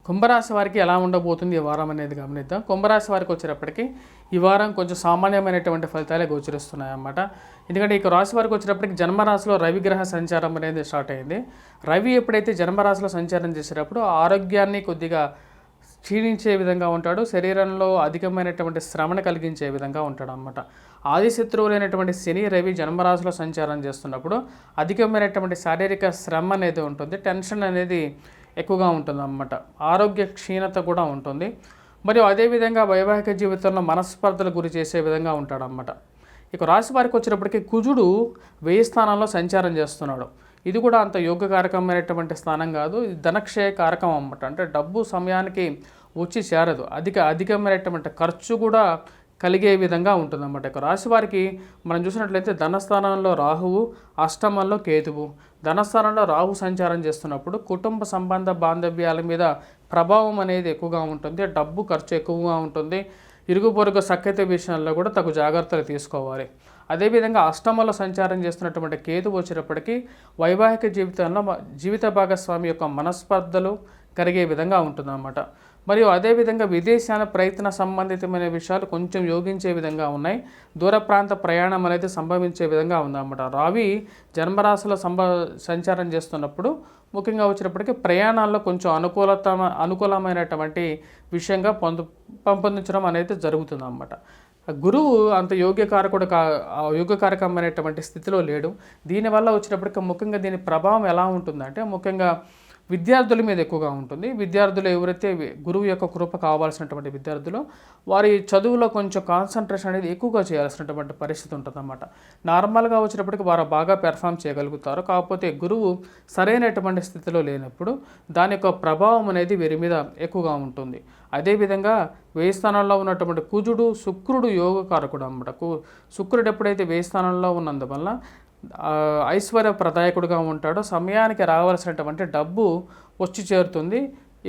కుంభరాశి వారికి ఎలా ఉండబోతుంది ఈ వారం అనేది గమనిద్దాం. కుంభరాశి వారికి వచ్చేటప్పటికి ఈ వారం కొంచెం సామాన్యమైనటువంటి ఫలితాలే గోచరిస్తున్నాయి అన్నమాట. ఎందుకంటే ఈ రాశి వారికి వచ్చేటప్పటికి జన్మరాశిలో రవిగ్రహ సంచారం అనేది స్టార్ట్ అయింది. రవి ఎప్పుడైతే జన్మరాశిలో సంచారం చేసేటప్పుడు ఆరోగ్యాన్ని కొద్దిగా క్షీణించే విధంగా ఉంటాడు, శరీరంలో అధికమైనటువంటి శ్రమను కలిగించే విధంగా ఉంటాడు అన్నమాట. ఆది శత్రువులైనటువంటి శని రవి జన్మరాశిలో సంచారం చేస్తున్నప్పుడు అధికమైనటువంటి శారీరక శ్రమ అనేది ఉంటుంది, టెన్షన్ అనేది ఎక్కువగా ఉంటుంది అన్నమాట. ఆరోగ్య క్షీణత కూడా ఉంటుంది. మరియు అదేవిధంగా వైవాహిక జీవితంలో మనస్పర్ధలు గురి చేసే విధంగా ఉంటాడన్నమాట. ఇక రాశి వారికి వచ్చినప్పటికీ కుజుడు 1000 స్థానంలో సంచారం చేస్తున్నాడు. ఇది కూడా అంత యోగకారకమైనటువంటి స్థానం కాదు, ఇది ధనక్షయ కారకం అన్నమాట. అంటే డబ్బు సమయానికి వచ్చి చేరదు, అధికమైనటువంటి ఖర్చు కూడా కలిగే విధంగా ఉంటుందన్నమాట. ఇక రాశి వారికి మనం చూసినట్లయితే ధనస్థానంలో రాహువు, అష్టమంలో కేతువు. ధనస్థానంలో రాహు సంచారం చేస్తున్నప్పుడు కుటుంబ సంబంధ బాంధవ్యాల మీద ప్రభావం అనేది ఎక్కువగా ఉంటుంది, డబ్బు ఖర్చు ఎక్కువగా ఉంటుంది. ఇరుగు పొరుగు సఖ్యత విషయంలో కూడా తగు జాగ్రత్తలు తీసుకోవాలి. అదేవిధంగా అష్టమంలో సంచారం చేస్తున్నటువంటి కేతు వచ్చేటప్పటికీ వైవాహిక జీవితంలో జీవిత భాగస్వామి యొక్క మనస్పర్ధలు కలిగే విధంగా ఉంటుందన్నమాట. మరియు అదేవిధంగా విదేశాల ప్రయత్న సంబంధితమైన విషయాలు కొంచెం యోగించే విధంగా ఉన్నాయి. దూర ప్రాంత ప్రయాణం అనేది సంభవించే విధంగా ఉందన్నమాట. రావి జన్మరాశిలో సంచారం చేస్తున్నప్పుడు ముఖ్యంగా వచ్చినప్పటికీ ప్రయాణాల్లో కొంచెం అనుకూలమైనటువంటి విషయంగా పెంపొందించడం అనేది జరుగుతుందన్నమాట. గురువు అంత యోగ్యకారకమైనటువంటి స్థితిలో లేడు. దీనివల్ల వచ్చినప్పటికీ ముఖ్యంగా దీని ప్రభావం ఎలా ఉంటుందంటే ముఖ్యంగా విద్యార్థుల మీద ఎక్కువగా ఉంటుంది. విద్యార్థులు ఎవరైతే గురువు యొక్క కృప కావాల్సినటువంటి విద్యార్థులు వారి చదువులో కొంచెం కాన్సన్ట్రేషన్ అనేది ఎక్కువగా చేయాల్సినటువంటి పరిస్థితి ఉంటుందన్నమాట. నార్మల్గా వచ్చినప్పటికీ వారు బాగా పెర్ఫామ్ చేయగలుగుతారు. కాకపోతే గురువు సరైనటువంటి స్థితిలో లేనప్పుడు దాని యొక్క ప్రభావం అనేది వీరి మీద ఎక్కువగా ఉంటుంది. అదేవిధంగా 1000 స్థానంలో ఉన్నటువంటి కుజుడు శుక్రుడు యోగకారకుడు అన్నమాట. శుక్రుడు ఎప్పుడైతే 1000 స్థానంలో ఉన్నందువల్ల ఐశ్వర్య ప్రదాయకుడుగా ఉంటాడో సమయానికి రావాల్సినటువంటి డబ్బు వచ్చి చేరుతుంది.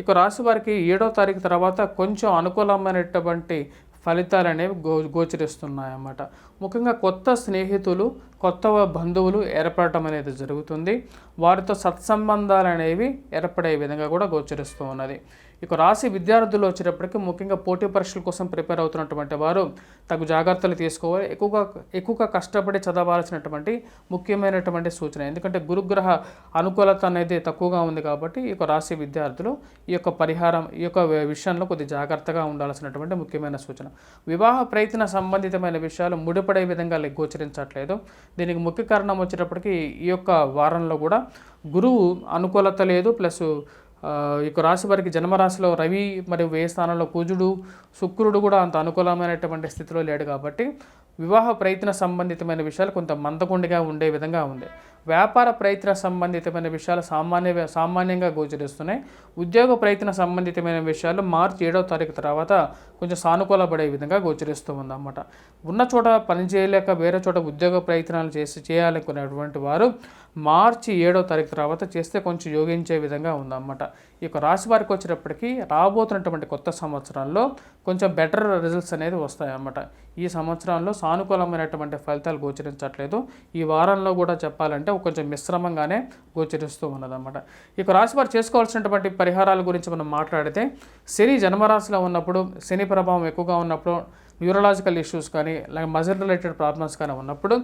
ఇక రాశి వారికి 7వ తారీఖు తర్వాత కొంచెం అనుకూలమైనటువంటి ఫలితాలు అనేవి గోచరిస్తున్నాయన్నమాట. ముఖ్యంగా కొత్త స్నేహితులు, కొత్త బంధువులు ఏర్పడటం అనేది జరుగుతుంది. వారితో సత్సంబంధాలు అనేవి ఏర్పడే విధంగా కూడా గోచరిస్తూ ఉన్నది. ఇక రాశి విద్యార్థులు వచ్చేటప్పటికి ముఖ్యంగా పోటీ పరీక్షల కోసం ప్రిపేర్ అవుతున్నటువంటి వారు తగు జాగ్రత్తలు తీసుకోవాలి. ఎక్కువగా కష్టపడి చదవాల్సినటువంటి ముఖ్యమైనటువంటి సూచన. ఎందుకంటే గురుగ్రహ అనుకూలత అనేది తక్కువగా ఉంది కాబట్టి ఈ రాశి విద్యార్థులు ఈ యొక్క విషయంలో కొద్ది జాగ్రత్తగా ఉండాల్సినటువంటి ముఖ్యమైన సూచన. వివాహ ప్రయత్న సంబంధితమైన విషయాలు ముడిపడే విధంగా గోచరించట్లేదు. దీనికి ముఖ్య కారణం వచ్చేటప్పటికి ఈ యొక్క వారంలో కూడా గురువు అనుకూలత లేదు, ప్లస్ ఇక రాశి వారికి జన్మరాశిలో రవి మరియు 1000 స్థానంలో కుజుడు శుక్రుడు కూడా అంత అనుకూలమైనటువంటి స్థితిలో లేడు కాబట్టి వివాహ ప్రయత్న సంబంధితమైన విషయాలు కొంత మందకొండిగా ఉండే విధంగా ఉంది. వ్యాపార ప్రయత్న సంబంధితమైన విషయాలు సామాన్యంగా గోచరిస్తున్నాయి. ఉద్యోగ ప్రయత్న సంబంధితమైన విషయాలు మార్చి 7వ తారీఖు తర్వాత కొంచెం సానుకూలపడే విధంగా గోచరిస్తూ ఉందన్నమాట. ఉన్న చోట పని చేయలేక వేరే చోట ఉద్యోగ ప్రయత్నాలు చేయాలనుకునేటువంటి వారు మార్చి 7వ తారీఖు తర్వాత చేస్తే కొంచెం యోగించే విధంగా ఉందన్నమాట. ఈ యొక్క రాశి వారికి వచ్చేటప్పటికి రాబోతున్నటువంటి కొత్త సంవత్సరంలో కొంచెం బెటర్ రిజల్ట్స్ అనేది వస్తాయన్నమాట. ఈ సంవత్సరంలో సానుకూలమైనటువంటి ఫలితాలు గోచరించట్లేదు. ఈ వారంలో కూడా చెప్పాలంటే కొంచెం మిశ్రమంగానే గోచరిస్తూ ఉన్నదన్నమాట. ఇక రాశి వారు చేసుకోవాల్సినటువంటి పరిహారాల గురించి మనం మాట్లాడితే శని జన్మరాశిలో ఉన్నప్పుడు, శని ప్రభావం ఎక్కువగా ఉన్నప్పుడు, న్యూరలాజికల్ ఇష్యూస్ కానీ అలాగే మజిల్ రిలేటెడ్ ప్రాబ్లమ్స్ కానీ ఉన్నప్పుడు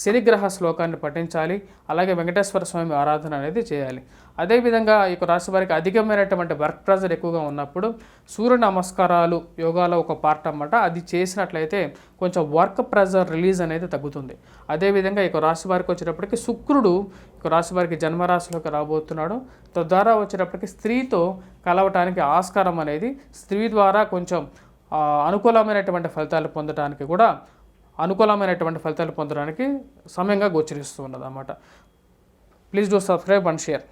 శనిగ్రహ శ్లోకాన్ని పఠించాలి. అలాగే వెంకటేశ్వర స్వామి ఆరాధన అనేది చేయాలి. అదేవిధంగా ఈ రాశి వారికి అధికమైనటువంటి వర్క్ ప్రెజర్ ఎక్కువగా ఉన్నప్పుడు సూర్య నమస్కారాలు యోగాలో ఒక పార్ట్ అన్నమాట. అది చేసినట్లయితే కొంచెం వర్క్ ప్రెజర్ రిలీజ్ అనేది తగ్గుతుంది. అదేవిధంగా ఈ రాశి వారికి వచ్చేటప్పటికి శుక్రుడు ఈ రాశి వారికి జన్మరాశిలోకి రాబోతున్నాడు. తద్వారా వచ్చేటప్పటికి స్త్రీతో కలవటానికి ఆస్కారం అనేది, స్త్రీ ద్వారా కొంచెం అనుకూలమైనటువంటి ఫలితాలు పొందడానికి సమయంగా గోచరిస్తూ ఉన్నది అన్నమాట. Please do subscribe and share.